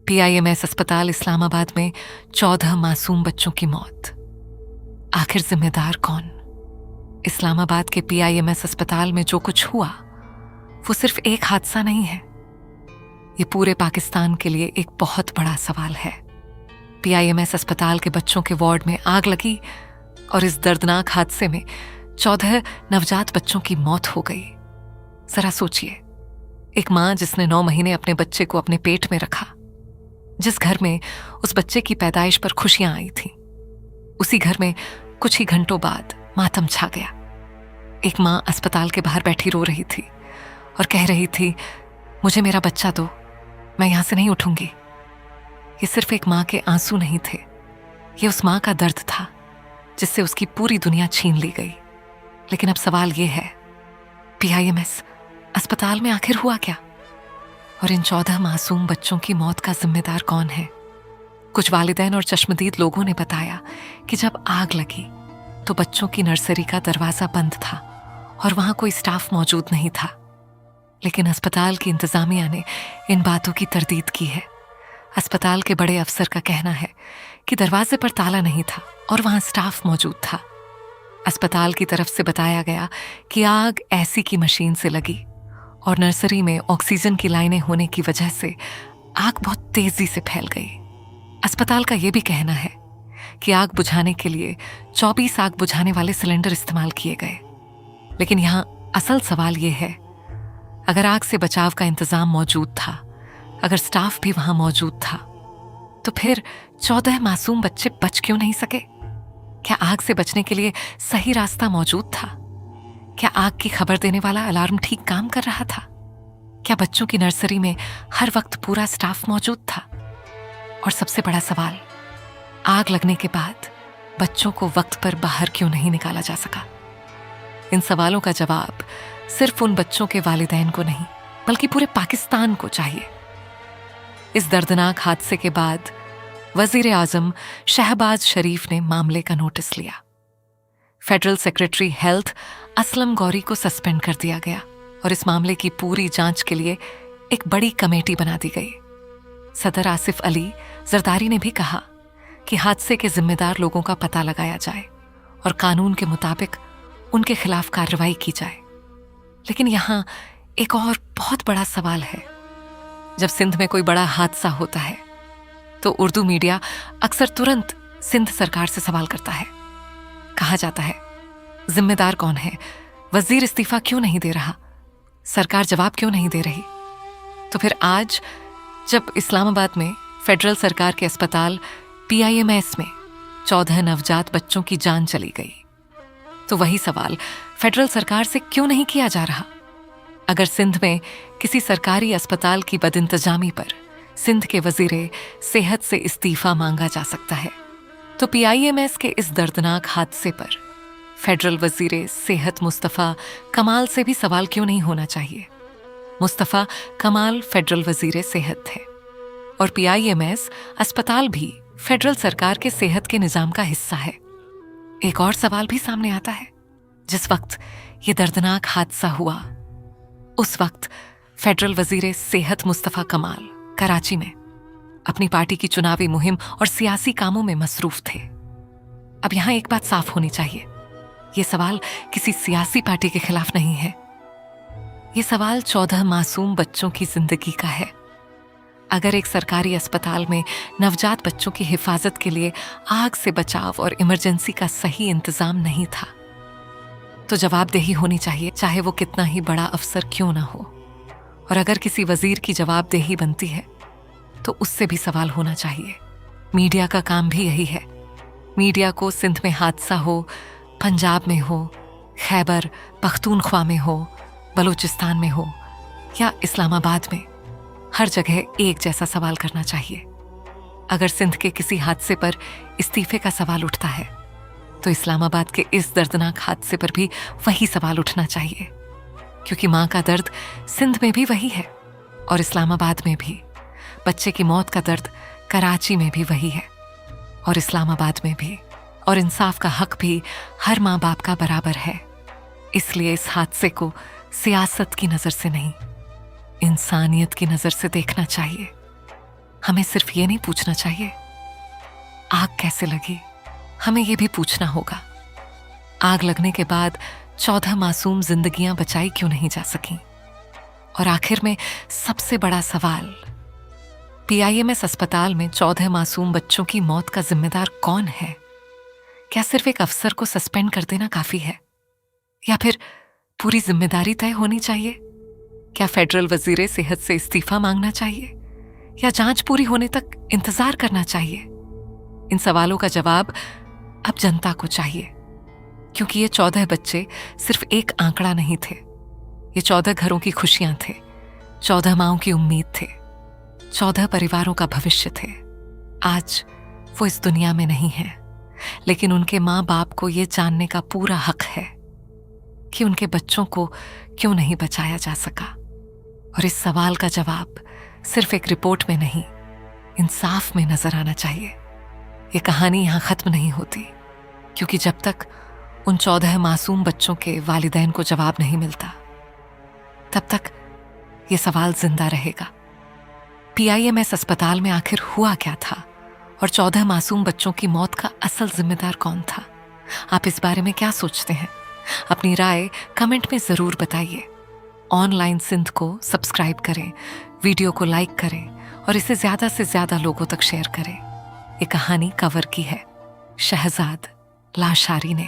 PIMS अस्पताल इस्लामाबाद में 14 मासूम बच्चों की मौत। आखिर जिम्मेदार कौन? इस्लामाबाद के PIMS अस्पताल में जो कुछ हुआ वो सिर्फ एक हादसा नहीं है, ये पूरे पाकिस्तान के लिए एक बहुत बड़ा सवाल है। PIMS अस्पताल के बच्चों के वार्ड में आग लगी और इस दर्दनाक हादसे में 14 नवजात बच्चों की मौत हो गई। जरा सोचिए, एक मां जिसने 9 महीने अपने बच्चे को अपने पेट में रखा, जिस घर में उस बच्चे की पैदाइश पर खुशियां आई थीं, उसी घर में कुछ ही घंटों बाद मातम छा गया। एक मां अस्पताल के बाहर बैठी रो रही थी और कह रही थी, मुझे मेरा बच्चा दो, मैं यहां से नहीं उठूंगी। ये सिर्फ एक मां के आंसू नहीं थे, ये उस मां का दर्द था जिससे उसकी पूरी दुनिया छीन ली गई। लेकिन अब सवाल ये है, PIMS अस्पताल में आखिर हुआ क्या? और इन 14 मासूम बच्चों की मौत का जिम्मेदार कौन है? कुछ वालिदैन और चश्मदीद लोगों ने बताया कि जब आग लगी तो बच्चों की नर्सरी का दरवाजा बंद था और वहां कोई स्टाफ मौजूद नहीं था। लेकिन अस्पताल की इंतजामिया ने इन बातों की तरदीद की है। अस्पताल के बड़े अफसर का कहना है कि दरवाजे पर ताला नहीं था और वहां स्टाफ मौजूद था। अस्पताल की तरफ से बताया गया कि आग ऐसी की मशीन से लगी और नर्सरी में ऑक्सीजन की लाइनें होने की वजह से आग बहुत तेजी से फैल गई। अस्पताल का यह भी कहना है कि आग बुझाने के लिए 24 आग बुझाने वाले सिलेंडर इस्तेमाल किए गए। लेकिन यहां असल सवाल यह है, अगर आग से बचाव का इंतजाम मौजूद था, अगर स्टाफ भी वहां मौजूद था, तो फिर 14 मासूम बच्चे बच क्यों नहीं सके? क्या आग से बचने के लिए सही रास्ता मौजूद था? क्या आग की खबर देने वाला अलार्म ठीक काम कर रहा था? क्या बच्चों की नर्सरी में हर वक्त पूरा स्टाफ मौजूद था? और सबसे बड़ा सवाल, आग लगने के बाद बच्चों को वक्त पर बाहर क्यों नहीं निकाला जा सका? इन सवालों का जवाब सिर्फ उन बच्चों के वालिदैन को नहीं, बल्कि पूरे पाकिस्तान को चाहिए। इस दर्दनाक हादसे के बाद वजीर आजम शहबाज शरीफ ने मामले का नोटिस लिया। Federal secretary health Aslam Gauri को सस्पेंड कर दिया गया और इस मामले की पूरी जांच के लिए एक बड़ी कमेटी बना दी गई। सदर आसिफ अली जरदारी ने भी कहा कि हादसे के जिम्मेदार लोगों का पता लगाया जाए और कानून के मुताबिक उनके खिलाफ कार्रवाई की जाए। लेकिन यहां एक और बहुत बड़ा सवाल है। जब सिंध में कोई बड़ा हादसा होता है तो उर्दू मीडिया अक्सर तुरंत सिंध सरकार से सवाल करता है। कहा जाता है, जिम्मेदार कौन है? वजीर इस्तीफा क्यों नहीं दे रहा? सरकार जवाब क्यों नहीं दे रही? तो फिर आज जब इस्लामाबाद में फेडरल सरकार के अस्पताल PIMS में 14 नवजात बच्चों की जान चली गई, तो वही सवाल फेडरल सरकार से क्यों नहीं किया जा रहा? अगर सिंध में किसी सरकारी अस्पताल की बदइंतजामी पर सिंध के वजीरे सेहत से इस्तीफा मांगा जा सकता है, तो PIMS के इस दर्दनाक हादसे पर फेडरल वजीरे सेहत मुस्तफ़ा कमाल से भी सवाल क्यों नहीं होना चाहिए? मुस्तफ़ा कमाल फेडरल वजीरे सेहत थे और PIMS अस्पताल भी फेडरल सरकार के सेहत के निजाम का हिस्सा है। एक और सवाल भी सामने आता है, जिस वक्त ये दर्दनाक हादसा हुआ उस वक्त फेडरल वजीरे सेहत मुस्तफ़ा कमाल कराची में अपनी पार्टी की चुनावी मुहिम और सियासी कामों में मसरूफ थे। अब यहां एक बात साफ होनी चाहिए, यह सवाल किसी सियासी पार्टी के खिलाफ नहीं है। यह सवाल 14 मासूम बच्चों की जिंदगी का है। अगर एक सरकारी अस्पताल में नवजात बच्चों की हिफाजत के लिए आग से बचाव और इमरजेंसी का सही इंतजाम नहीं था, तो जवाबदेही होनी चाहिए, चाहे वो कितना ही बड़ा अफसर क्यों ना हो। और अगर किसी वजीर की जवाबदेही बनती है तो उससे भी सवाल होना चाहिए। मीडिया का काम भी यही है। मीडिया को सिंध में हादसा हो, पंजाब में हो, खैबर पख्तूनख्वा में हो, बलूचिस्तान में हो या इस्लामाबाद में, हर जगह एक जैसा सवाल करना चाहिए। अगर सिंध के किसी हादसे पर इस्तीफे का सवाल उठता है तो इस्लामाबाद के इस दर्दनाक हादसे पर भी वही सवाल उठना चाहिए, क्योंकि मां का दर्द सिंध में भी वही है और इस्लामाबाद में भी। बच्चे की मौत का दर्द कराची में भी वही है और इस्लामाबाद में भी। और इंसाफ का हक भी हर माँ बाप का बराबर है। इसलिए इस हादसे को सियासत की नज़र से नहीं, इंसानियत की नज़र से देखना चाहिए। हमें सिर्फ ये नहीं पूछना चाहिए आग कैसे लगी, हमें ये भी पूछना होगा आग लगने के बाद 14 मासूम जिंदगियां बचाई क्यों नहीं जा सकी। और आखिर में सबसे बड़ा सवाल, पीआईएमएस अस्पताल में 14 मासूम बच्चों की मौत का जिम्मेदार कौन है? क्या सिर्फ एक अफसर को सस्पेंड कर देना काफी है, या फिर पूरी जिम्मेदारी तय होनी चाहिए? क्या फेडरल वजीरे सेहत से इस्तीफा मांगना चाहिए, या जांच पूरी होने तक इंतजार करना चाहिए? इन सवालों का जवाब अब जनता को चाहिए, क्योंकि ये 14 बच्चे सिर्फ एक आंकड़ा नहीं थे। ये 14 घरों की खुशियां थे, 14 माओं की उम्मीद थे, 14 परिवारों का भविष्य थे। आज वो इस दुनिया में नहीं है, लेकिन उनके माँ बाप को ये जानने का पूरा हक है कि उनके बच्चों को क्यों नहीं बचाया जा सका। और इस सवाल का जवाब सिर्फ एक रिपोर्ट में नहीं, इंसाफ में नजर आना चाहिए। ये कहानी यहां खत्म नहीं होती, क्योंकि जब तक उन 14 मासूम बच्चों के वालिदैन को जवाब नहीं मिलता, तब तक ये सवाल जिंदा रहेगा। पीआईएमएस अस्पताल में आखिर हुआ क्या था, और 14 मासूम बच्चों की मौत का असल जिम्मेदार कौन था? आप इस बारे में क्या सोचते हैं? अपनी राय कमेंट में जरूर बताइए। ऑनलाइन सिंध को सब्सक्राइब करें, वीडियो को लाइक करें और इसे ज्यादा से ज्यादा लोगों तक शेयर करें। ये कहानी कवर की है शहजाद लाशारी ने।